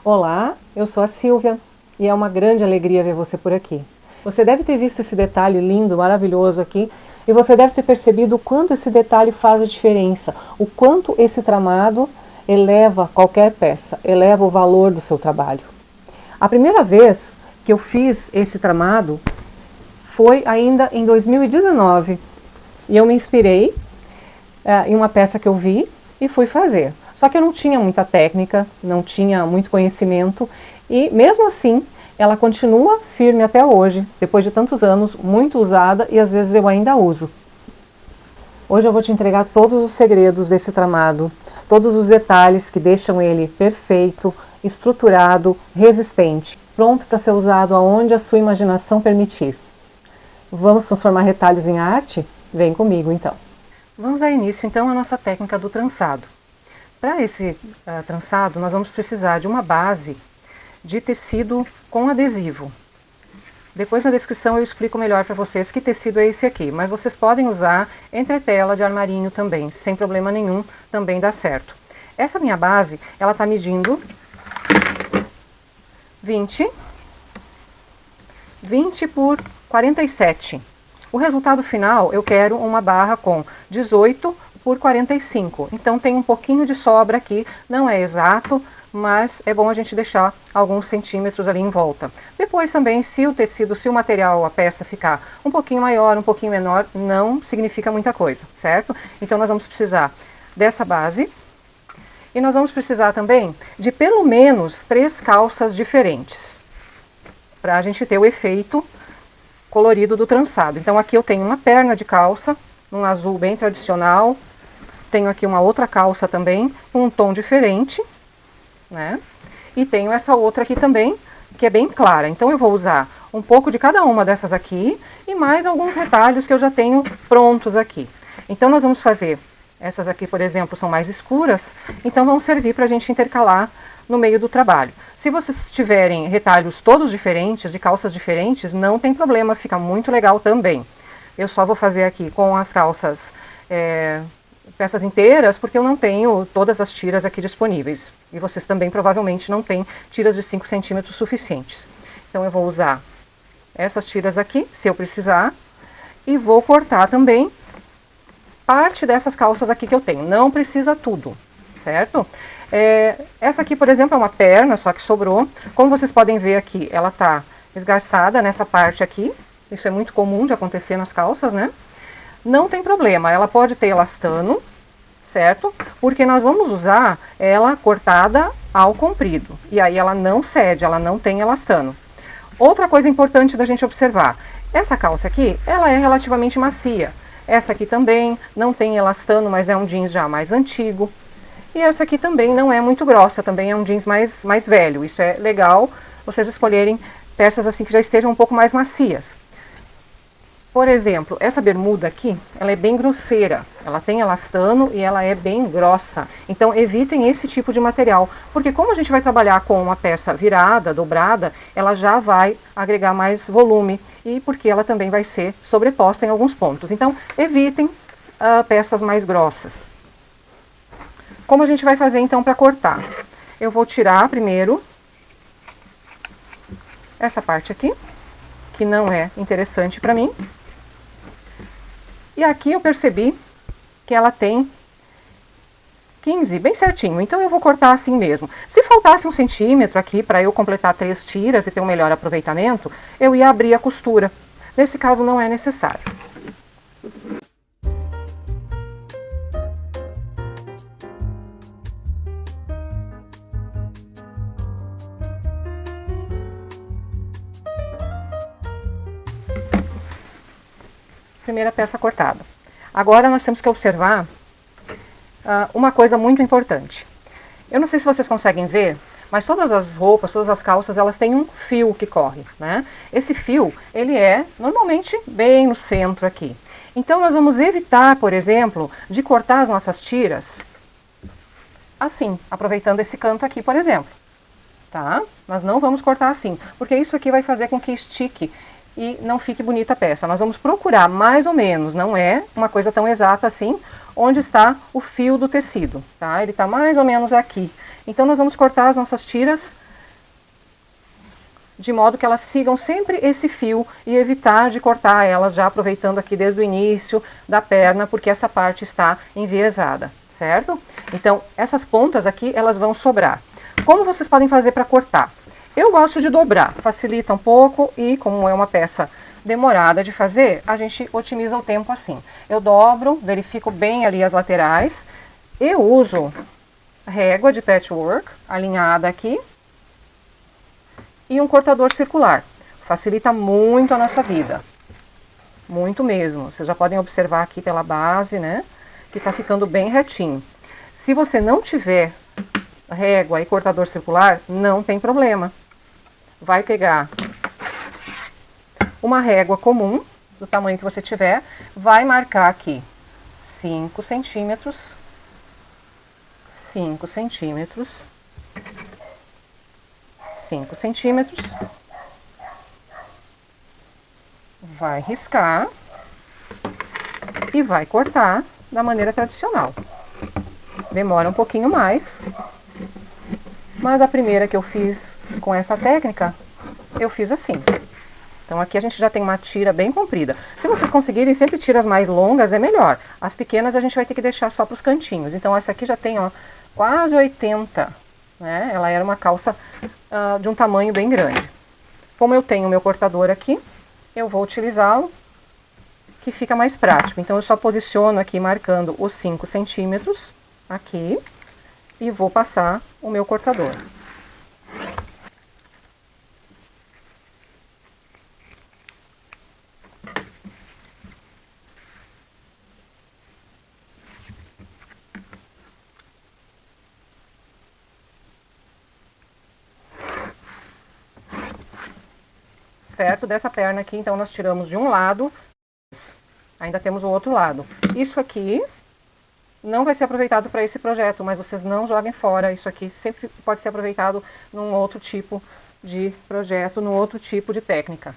Olá, eu sou a Silvia e é uma grande alegria ver você por aqui. Você deve ter visto esse detalhe lindo, maravilhoso aqui, e você deve ter percebido o quanto esse detalhe faz a diferença, o quanto esse tramado eleva qualquer peça, eleva o valor do seu trabalho. A primeira vez que eu fiz esse tramado foi ainda em 2019 e eu me inspirei em uma peça que eu vi e fui fazer. Só que eu não tinha muita técnica, não tinha muito conhecimento e mesmo assim ela continua firme até hoje, depois de tantos anos, muito usada e às vezes eu ainda uso. Hoje eu vou te entregar todos os segredos desse tramado, todos os detalhes que deixam ele perfeito, estruturado, resistente, pronto para ser usado aonde a sua imaginação permitir. Vamos transformar retalhos em arte? Vem comigo então. Vamos dar início então à nossa técnica do trançado. Para esse trançado nós vamos precisar de uma base de tecido com adesivo. Depois na descrição eu explico melhor para vocês que tecido é esse aqui, mas vocês podem usar entretela de armarinho também, sem problema nenhum, também dá certo. Essa minha base, ela está medindo 20 por 47. O resultado final eu quero uma barra com 18 por 45, então tem um pouquinho de sobra aqui, não é exato, mas é bom a gente deixar alguns centímetros ali em volta. Depois também, se o tecido, se o material, a peça ficar um pouquinho maior, um pouquinho menor, não significa muita coisa, certo? Então nós vamos precisar dessa base e nós vamos precisar também de pelo menos 3 calças diferentes, para a gente ter o efeito colorido do trançado. Então aqui eu tenho uma perna de calça, um azul bem tradicional, tenho aqui uma outra calça também, com um tom diferente, né? E tenho essa outra aqui também, que é bem clara. Então eu vou usar um pouco de cada uma dessas aqui, e mais alguns retalhos que eu já tenho prontos aqui. Então nós vamos fazer, essas aqui por exemplo são mais escuras, então vão servir para a gente intercalar no meio do trabalho. Se vocês tiverem retalhos todos diferentes, de calças diferentes, não tem problema, fica muito legal também. Eu só vou fazer aqui com as calças peças inteiras, porque eu não tenho todas as tiras aqui disponíveis. E vocês também provavelmente não têm tiras de 5 centímetros suficientes. Então eu vou usar essas tiras aqui, se eu precisar, e vou cortar também parte dessas calças aqui que eu tenho. Não precisa tudo, certo? Essa aqui, por exemplo, é uma perna, só que sobrou. Como vocês podem ver aqui, ela está esgarçada nessa parte aqui. Isso é muito comum de acontecer nas calças, né? Não tem problema, ela pode ter elastano, certo? Porque nós vamos usar ela cortada ao comprido. E aí ela não cede, ela não tem elastano. Outra coisa importante da gente observar, essa calça aqui, ela é relativamente macia. Essa aqui também não tem elastano, mas é um jeans já mais antigo. E essa aqui também não é muito grossa, também é um jeans mais velho. Isso é legal, vocês escolherem peças assim que já estejam um pouco mais macias. Por exemplo, essa bermuda aqui, ela é bem grosseira, ela tem elastano e ela é bem grossa. Então evitem esse tipo de material, porque como a gente vai trabalhar com uma peça virada, dobrada, ela já vai agregar mais volume e porque ela também vai ser sobreposta em alguns pontos. Então evitem peças mais grossas. Como a gente vai fazer então para cortar? Eu vou tirar primeiro essa parte aqui, que não é interessante para mim. E aqui eu percebi que ela tem 15, bem certinho, então eu vou cortar assim mesmo. Se faltasse 1 centímetro aqui para eu completar 3 tiras e ter um melhor aproveitamento, eu ia abrir a costura. Nesse caso não é necessário. Primeira peça cortada. Agora nós temos que observar uma coisa muito importante. Eu não sei se vocês conseguem ver, mas todas as roupas, todas as calças, elas têm um fio que corre, né? Esse fio, ele é normalmente bem no centro aqui. Então nós vamos evitar, por exemplo, de cortar as nossas tiras assim, aproveitando esse canto aqui, por exemplo. Tá? Nós não vamos cortar assim, porque isso aqui vai fazer com que estique e não fique bonita a peça. Nós vamos procurar mais ou menos, não é uma coisa tão exata assim, onde está o fio do tecido, tá? Ele está mais ou menos aqui. Então nós vamos cortar as nossas tiras de modo que elas sigam sempre esse fio e evitar de cortar elas, já aproveitando aqui desde o início da perna, porque essa parte está enviesada, certo? Então, essas pontas aqui, elas vão sobrar. Como vocês podem fazer para cortar? Eu gosto de dobrar, facilita um pouco e como é uma peça demorada de fazer, a gente otimiza o tempo assim. Eu dobro, verifico bem ali as laterais, eu uso régua de patchwork alinhada aqui e um cortador circular. Facilita muito a nossa vida, muito mesmo. Vocês já podem observar aqui pela base, né, que tá ficando bem retinho. Se você não tiver régua e cortador circular, não tem problema. Vai pegar uma régua comum, do tamanho que você tiver, vai marcar aqui 5 centímetros, 5 centímetros, 5 centímetros, vai riscar e vai cortar da maneira tradicional. Demora um pouquinho mais, mas a primeira que eu fiz com essa técnica, eu fiz assim. Então aqui a gente já tem uma tira bem comprida. Se vocês conseguirem sempre tiras mais longas, é melhor. As pequenas a gente vai ter que deixar só para os cantinhos. Então essa aqui já tem, ó, quase 80, né? Ela era uma calça de um tamanho bem grande. Como eu tenho o meu cortador aqui, eu vou utilizá-lo, que fica mais prático. Então eu só posiciono aqui marcando os 5 centímetros aqui e vou passar o meu cortador. Certo? Dessa perna aqui, então, nós tiramos de um lado, ainda temos o outro lado. Isso aqui não vai ser aproveitado para esse projeto, mas vocês não joguem fora. Isso aqui sempre pode ser aproveitado num outro tipo de projeto, num outro tipo de técnica.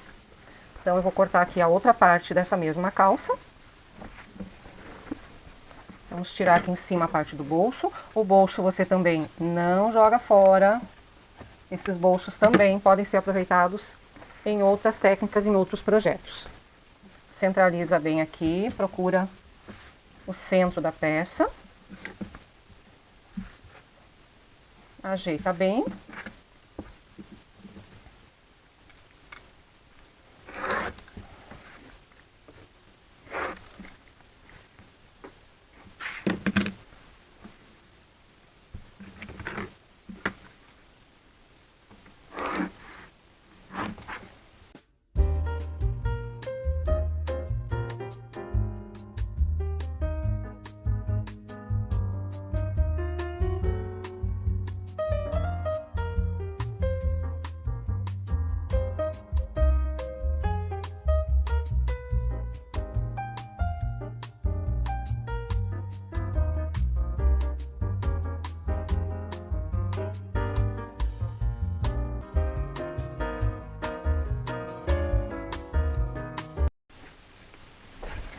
Então, eu vou cortar aqui a outra parte dessa mesma calça. Vamos tirar aqui em cima a parte do bolso. O bolso você também não joga fora. Esses bolsos também podem ser aproveitados em outras técnicas, em outros projetos. Centraliza bem aqui, procura o centro da peça. Ajeita bem.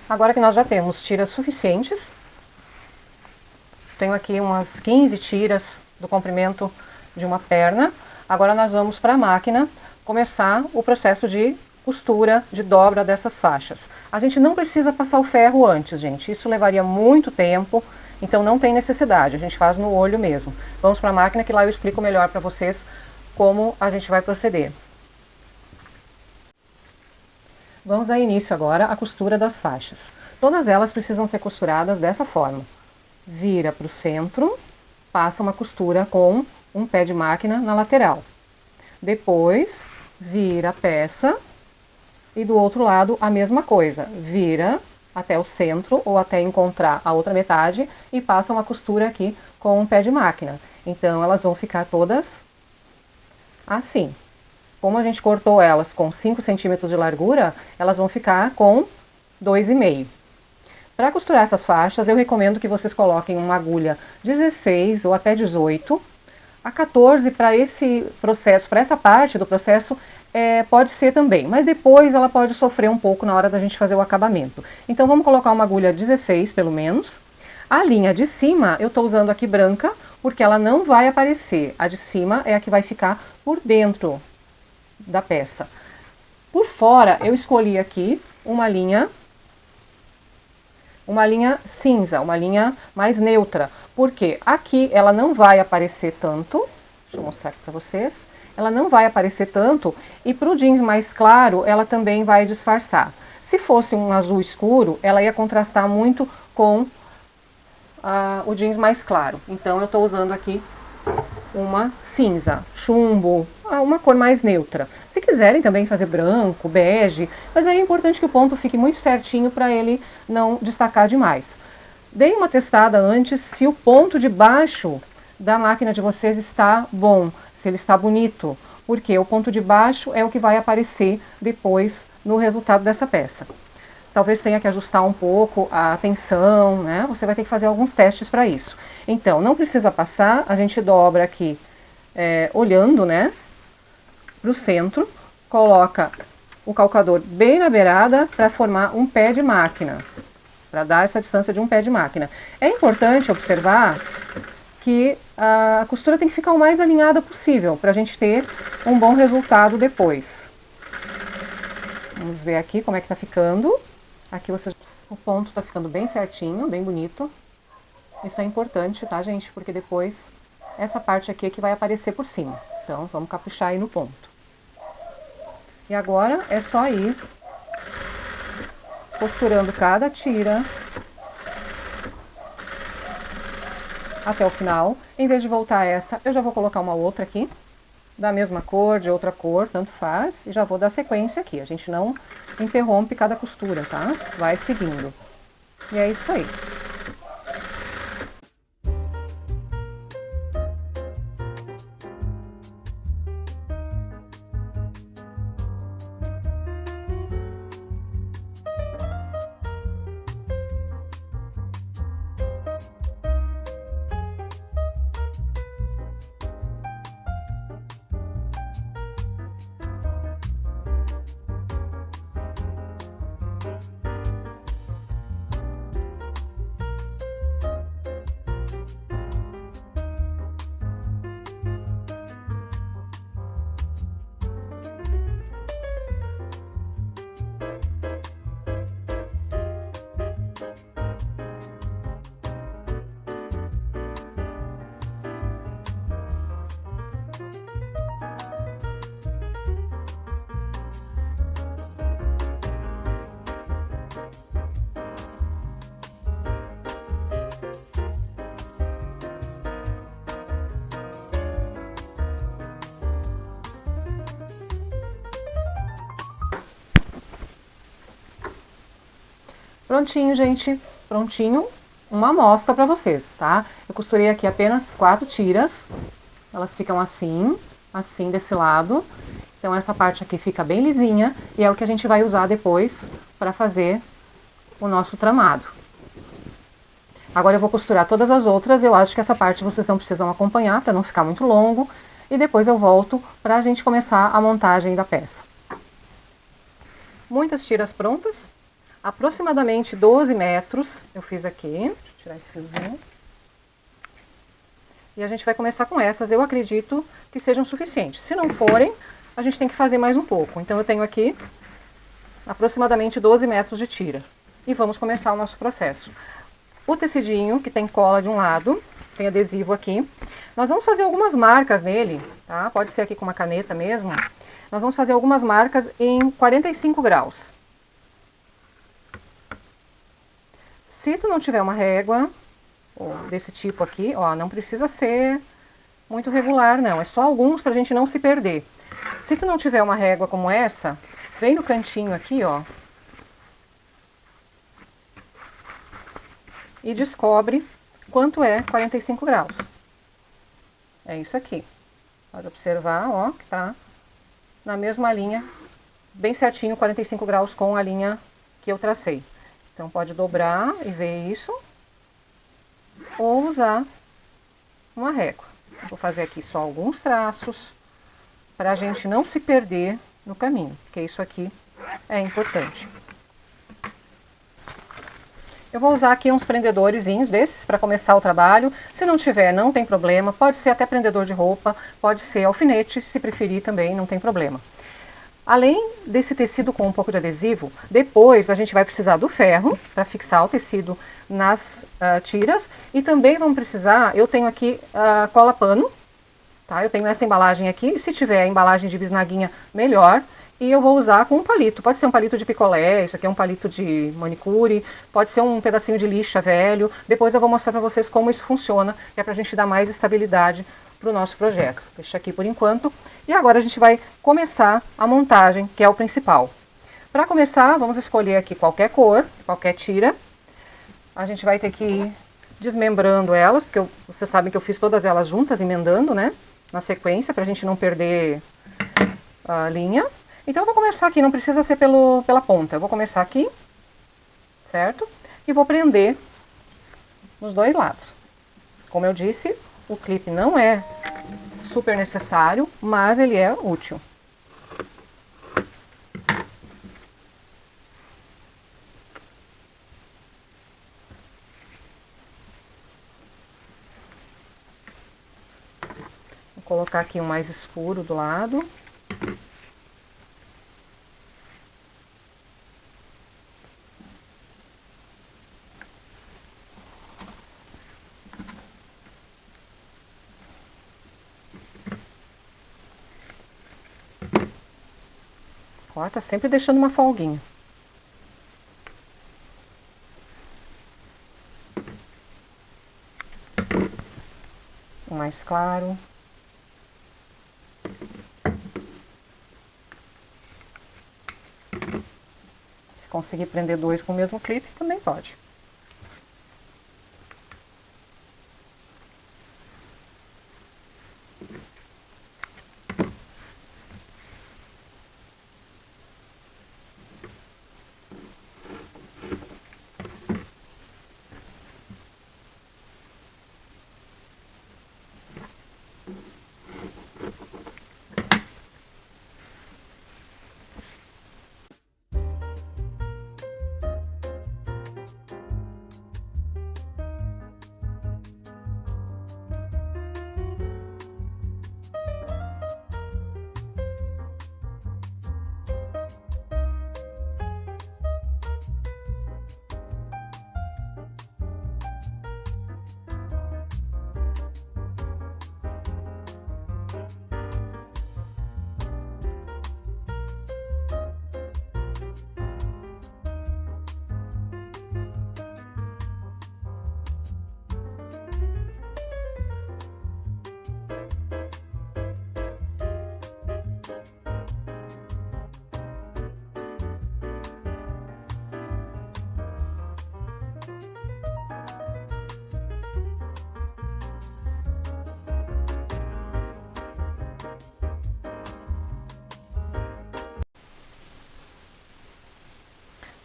Agora que nós já temos tiras suficientes, tenho aqui umas 15 tiras do comprimento de uma perna. Agora nós vamos para a máquina começar o processo de costura, de dobra dessas faixas. A gente não precisa passar o ferro antes, gente. Isso levaria muito tempo, então não tem necessidade. A gente faz no olho mesmo. Vamos para a máquina que lá eu explico melhor para vocês como a gente vai proceder. Vamos dar início agora à costura das faixas. Todas elas precisam ser costuradas dessa forma. Vira para o centro, passa uma costura com um pé de máquina na lateral. Depois, vira a peça e do outro lado a mesma coisa. Vira até o centro ou até encontrar a outra metade e passa uma costura aqui com um pé de máquina. Então, elas vão ficar todas assim. Como a gente cortou elas com 5 centímetros de largura, elas vão ficar com 2,5. Para costurar essas faixas, eu recomendo que vocês coloquem uma agulha 16 ou até 18. A 14 para esse processo, para essa parte do processo, pode ser também, mas depois ela pode sofrer um pouco na hora da gente fazer o acabamento. Então vamos colocar uma agulha 16 pelo menos. A linha de cima eu estou usando aqui branca, porque ela não vai aparecer. A de cima é a que vai ficar por dentro da peça. Por fora, eu escolhi aqui uma linha cinza, uma linha mais neutra, porque aqui ela não vai aparecer tanto, deixa eu mostrar aqui para vocês, ela não vai aparecer tanto, e para o jeans mais claro, ela também vai disfarçar. Se fosse um azul escuro, ela ia contrastar muito com o jeans mais claro. Então eu estou usando aqui uma cinza, chumbo, uma cor mais neutra. Se quiserem também fazer branco, bege, mas aí é importante que o ponto fique muito certinho para ele não destacar demais. Deem uma testada antes se o ponto de baixo da máquina de vocês está bom, se ele está bonito, porque o ponto de baixo é o que vai aparecer depois no resultado dessa peça. Talvez tenha que ajustar um pouco a tensão, né? Você vai ter que fazer alguns testes para isso. Então, não precisa passar, a gente dobra aqui, olhando, né, para o centro, coloca o calcador bem na beirada para formar um pé de máquina, para dar essa distância de um pé de máquina. É importante observar que a costura tem que ficar o mais alinhada possível, para a gente ter um bom resultado depois. Vamos ver aqui como é que tá ficando. Aqui o ponto tá ficando bem certinho, bem bonito. Isso é importante, tá, gente? Porque depois essa parte aqui é que vai aparecer por cima. Então, vamos caprichar aí no ponto. E agora é só ir costurando cada tira até o final. Em vez de voltar essa, eu já vou colocar uma outra aqui, da mesma cor, de outra cor, tanto faz, e já vou dar sequência aqui. A gente não interrompe cada costura, tá? Vai seguindo. E é isso aí. Prontinho, gente, prontinho, uma amostra para vocês, tá? Eu costurei aqui apenas 4 tiras, elas ficam assim desse lado. Então essa parte aqui fica bem lisinha e é o que a gente vai usar depois para fazer o nosso tramado. Agora eu vou costurar todas as outras, eu acho que essa parte vocês não precisam acompanhar para não ficar muito longo. E depois eu volto para a gente começar a montagem da peça. Muitas tiras prontas. Aproximadamente 12 metros eu fiz aqui. Deixa eu tirar esse fiozinho. E a gente vai começar com essas. Eu acredito que sejam suficientes. Se não forem, a gente tem que fazer mais um pouco. Então eu tenho aqui aproximadamente 12 metros de tira. E vamos começar o nosso processo. O tecidinho, que tem cola de um lado, tem adesivo aqui. Nós vamos fazer algumas marcas nele, tá? Pode ser aqui com uma caneta mesmo. Nós vamos fazer algumas marcas em 45 graus. Se tu não tiver uma régua desse tipo aqui, ó, não precisa ser muito regular, não. É só alguns pra gente não se perder. Se tu não tiver uma régua como essa, vem no cantinho aqui, ó. E descobre quanto é 45 graus. É isso aqui. Pode observar, ó, que tá na mesma linha, bem certinho, 45 graus com a linha que eu tracei. Então pode dobrar e ver isso, ou usar uma régua. Vou fazer aqui só alguns traços, para a gente não se perder no caminho, porque isso aqui é importante. Eu vou usar aqui uns prendedorzinhos desses para começar o trabalho. Se não tiver, não tem problema. Pode ser até prendedor de roupa, pode ser alfinete, se preferir também, não tem problema. Além desse tecido com um pouco de adesivo, depois a gente vai precisar do ferro para fixar o tecido nas tiras. E também vamos precisar, eu tenho aqui cola pano, tá? Eu tenho essa embalagem aqui, se tiver a embalagem de bisnaguinha, melhor. E eu vou usar com um palito, pode ser um palito de picolé, isso aqui é um palito de manicure, pode ser um pedacinho de lixa velho. Depois eu vou mostrar para vocês como isso funciona, que é para a gente dar mais estabilidade para o nosso projeto. Deixa aqui por enquanto. E agora a gente vai começar a montagem, que é o principal. Para começar, vamos escolher aqui qualquer cor, qualquer tira. A gente vai ter que ir desmembrando elas, porque vocês sabem que eu fiz todas elas juntas, emendando, né? Na sequência, para a gente não perder a linha. Então eu vou começar aqui, não precisa ser pela ponta. Eu vou começar aqui, certo? E vou prender nos dois lados. Como eu disse, o clipe não é super necessário, mas ele é útil. Vou colocar aqui um mais escuro do lado. Corta sempre deixando uma folguinha. Um mais claro. Se conseguir prender dois com o mesmo clipe, também pode.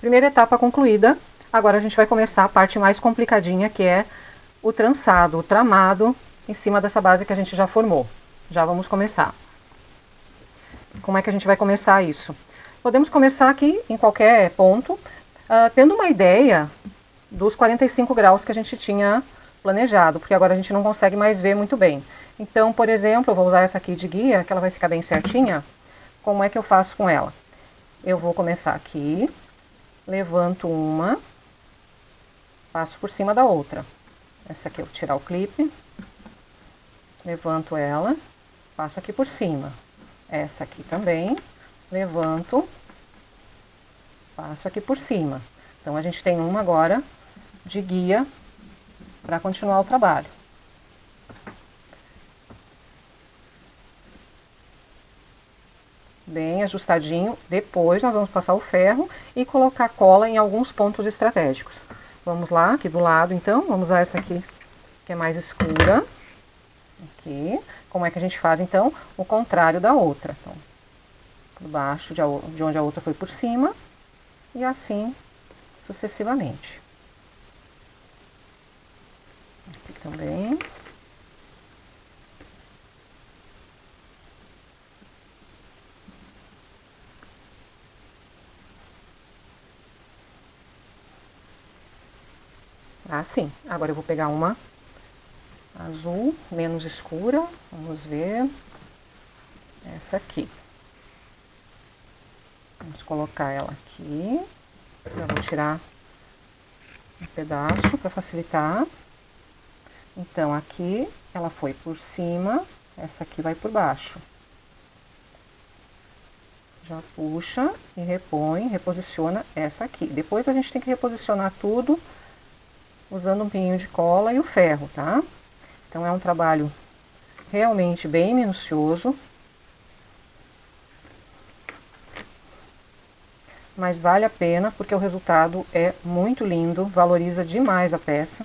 Primeira etapa concluída, agora a gente vai começar a parte mais complicadinha, que é o trançado, o tramado em cima dessa base que a gente já formou. Já vamos começar. Como é que a gente vai começar isso? Podemos começar aqui em qualquer ponto, tendo uma ideia dos 45 graus que a gente tinha planejado, porque agora a gente não consegue mais ver muito bem. Então, por exemplo, eu vou usar essa aqui de guia, que ela vai ficar bem certinha. Como é que eu faço com ela? Eu vou começar aqui, levanto uma, passo por cima da outra. Essa aqui eu vou tirar o clipe, levanto ela, passo aqui por cima. Essa aqui também, levanto, passo aqui por cima. Então a gente tem uma agora de guia para continuar o trabalho. Bem ajustadinho. Depois nós vamos passar o ferro e colocar cola em alguns pontos estratégicos. Vamos lá, aqui do lado então, vamos usar essa aqui que é mais escura. Aqui. Como é que a gente faz então? O contrário da outra. Então, por baixo de onde a outra foi por cima e assim sucessivamente. Aqui também. Tá assim. Agora eu vou pegar uma azul, menos escura. Vamos ver. Essa aqui. Vamos colocar ela aqui. Já vou tirar um pedaço para facilitar. Então, aqui ela foi por cima, essa aqui vai por baixo. Já puxa e repõe, reposiciona essa aqui. Depois a gente tem que reposicionar tudo usando um pinho de cola e o ferro, tá? Então é um trabalho realmente bem minucioso. Mas vale a pena porque o resultado é muito lindo, valoriza demais a peça.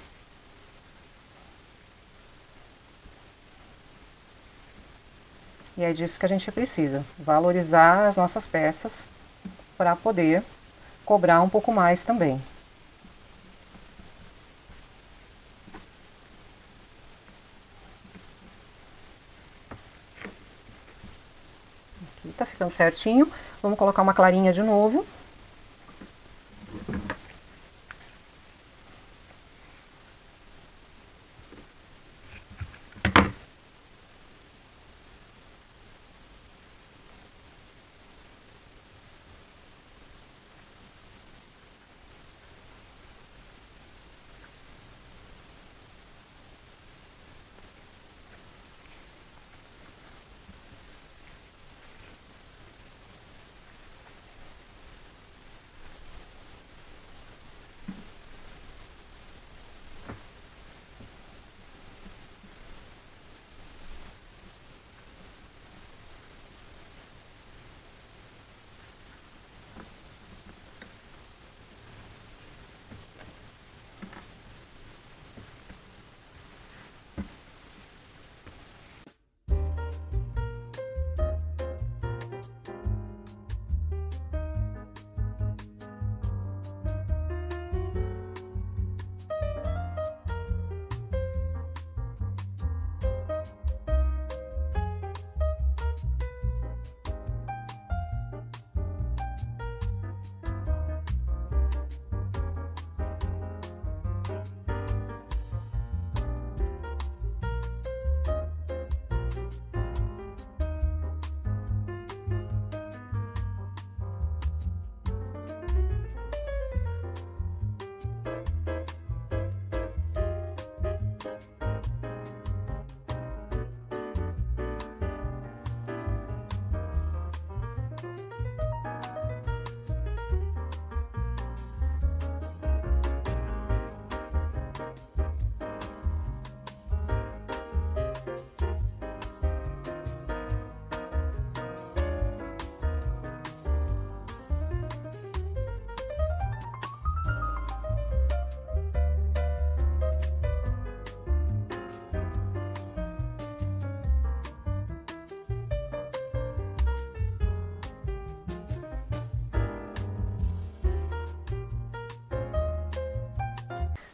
E é disso que a gente precisa, valorizar as nossas peças para poder cobrar um pouco mais também. Aqui tá ficando certinho. Vamos colocar uma clarinha de novo.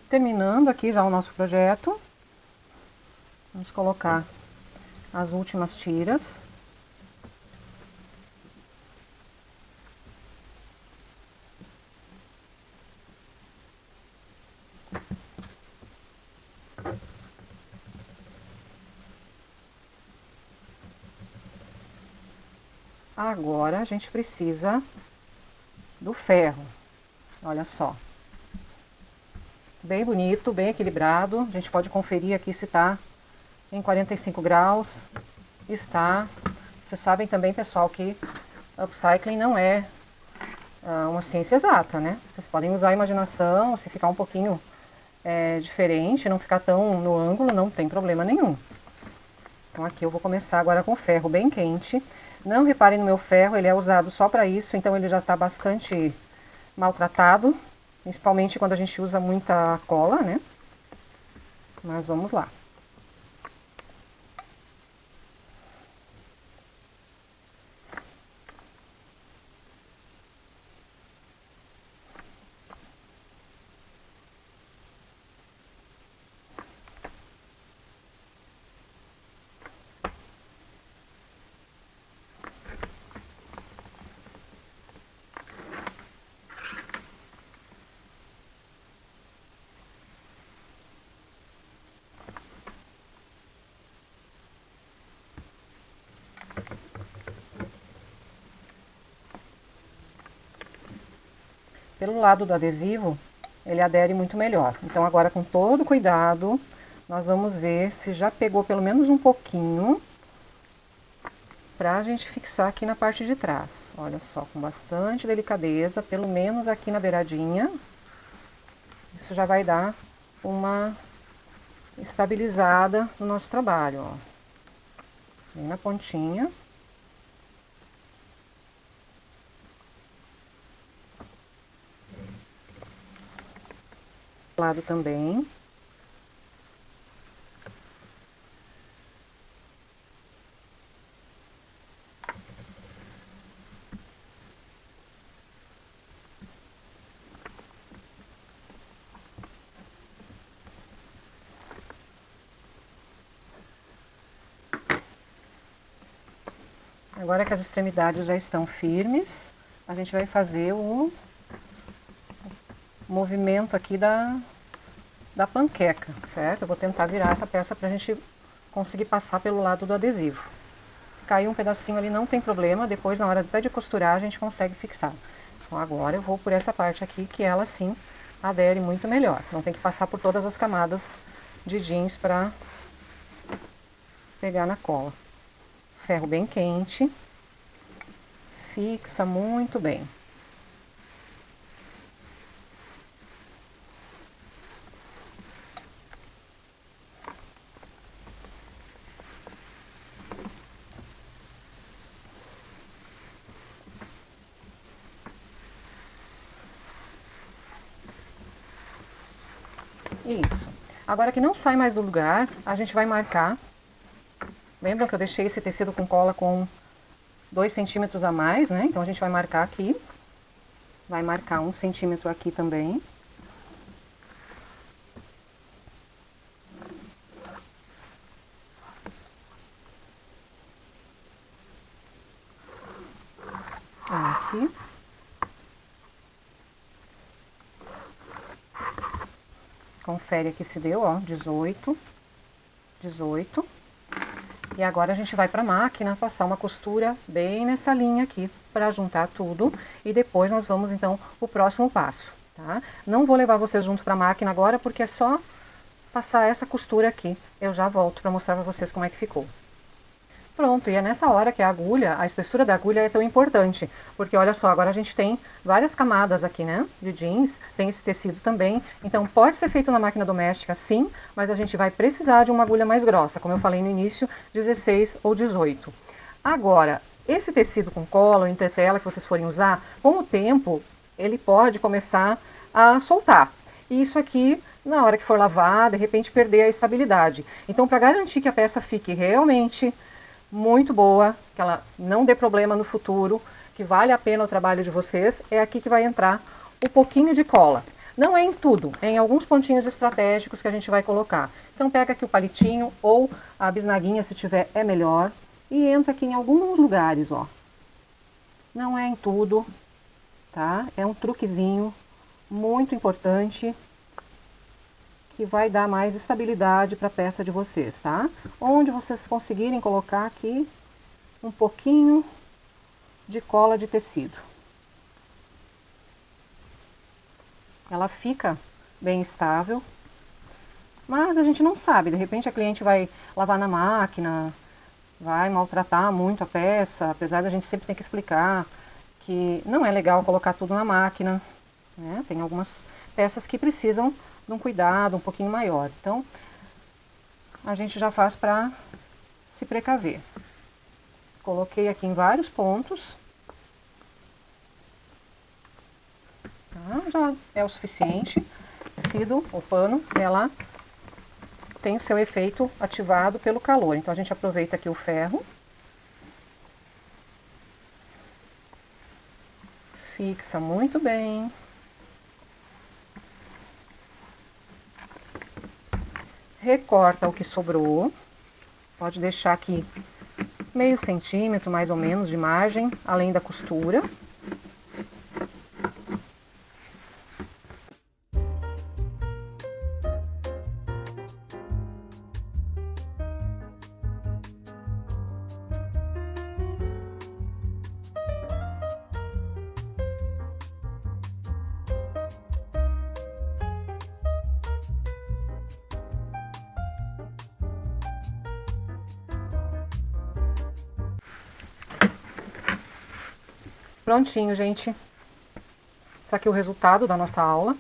Terminando aqui já o nosso projeto, vamos colocar as últimas tiras. Agora a gente precisa do ferro, olha só. Bem bonito, bem equilibrado. A gente pode conferir aqui se está em 45 graus. Está. Vocês sabem também, pessoal, que upcycling não é uma ciência exata, né? Vocês podem usar a imaginação, se ficar um pouquinho diferente, não ficar tão no ângulo, não tem problema nenhum. Então aqui eu vou começar agora com o ferro bem quente. Não reparem no meu ferro, ele é usado só para isso, então ele já está bastante maltratado. Principalmente quando a gente usa muita cola, né? Mas vamos lá. pelo lado do adesivo, ele adere muito melhor. Então agora, com todo cuidado, nós vamos ver se já pegou pelo menos um pouquinho, pra gente fixar aqui na parte de trás. Olha só, com bastante delicadeza, pelo menos aqui na beiradinha. Isso já vai dar uma estabilizada no nosso trabalho, ó. Bem na pontinha. Lado também. Agora que as extremidades já estão firmes, a gente vai fazer o movimento aqui da panqueca, certo? Eu vou tentar virar essa peça pra gente conseguir passar pelo lado do adesivo. Caiu um pedacinho ali, não tem problema, depois na hora até de costurar a gente consegue fixar. Então agora eu vou por essa parte aqui, que ela sim adere muito melhor. Não tem que passar por todas as camadas de jeans pra pegar na cola. Ferro bem quente, fixa muito bem. Isso. Agora que não sai mais do lugar, a gente vai marcar. Lembram que eu deixei esse tecido com cola com 2 centímetros a mais, né? Então a gente vai marcar aqui. Vai marcar 1 centímetro aqui também. Aqui. Confere aqui se deu, ó, 18. 18. E agora a gente vai para a máquina passar uma costura bem nessa linha aqui para juntar tudo e depois nós vamos então o próximo passo, tá? Não vou levar vocês junto para a máquina agora porque é só passar essa costura aqui. Eu já volto para mostrar para vocês como é que ficou. Pronto, e é nessa hora que a agulha, a espessura da agulha é tão importante, porque olha só, agora a gente tem várias camadas aqui, né, de jeans, tem esse tecido também, então pode ser feito na máquina doméstica sim, mas a gente vai precisar de uma agulha mais grossa, como eu falei no início, 16 ou 18. Agora, esse tecido com cola ou entretela que vocês forem usar, com o tempo, ele pode começar a soltar. E isso aqui, na hora que for lavar, de repente perder a estabilidade. Então, para garantir que a peça fique realmente muito boa, que ela não dê problema no futuro, que vale a pena o trabalho de vocês, é aqui que vai entrar o pouquinho de cola. Não é em tudo, é em alguns pontinhos estratégicos que a gente vai colocar. Então pega aqui o palitinho ou a bisnaguinha, se tiver, é melhor. E entra aqui em alguns lugares, ó. Não é em tudo, tá? É um truquezinho muito importante que vai dar mais estabilidade para a peça de vocês, tá? Onde vocês conseguirem colocar aqui um pouquinho de cola de tecido. Ela fica bem estável, mas a gente não sabe, de repente a cliente vai lavar na máquina, vai maltratar muito a peça, apesar da gente sempre ter que explicar que não é legal colocar tudo na máquina, né? Tem algumas peças que precisam de um cuidado um pouquinho maior. Então, a gente já faz para se precaver. Coloquei aqui em vários pontos. Tá? Já é o suficiente. O tecido, o pano, ela tem o seu efeito ativado pelo calor. Então, a gente aproveita aqui o ferro. Fixa muito bem. Recorta o que sobrou, pode deixar aqui meio centímetro mais ou menos de margem, além da costura. Prontinho, gente. Está aqui o resultado da nossa aula.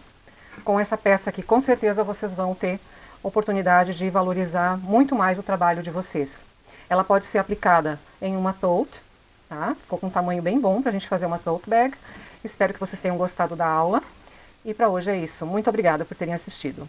Com essa peça aqui, com certeza vocês vão ter oportunidade de valorizar muito mais o trabalho de vocês. Ela pode ser aplicada em uma tote, tá? Ficou com um tamanho bem bom para a gente fazer uma tote bag. Espero que vocês tenham gostado da aula. E para hoje é isso. Muito obrigada por terem assistido.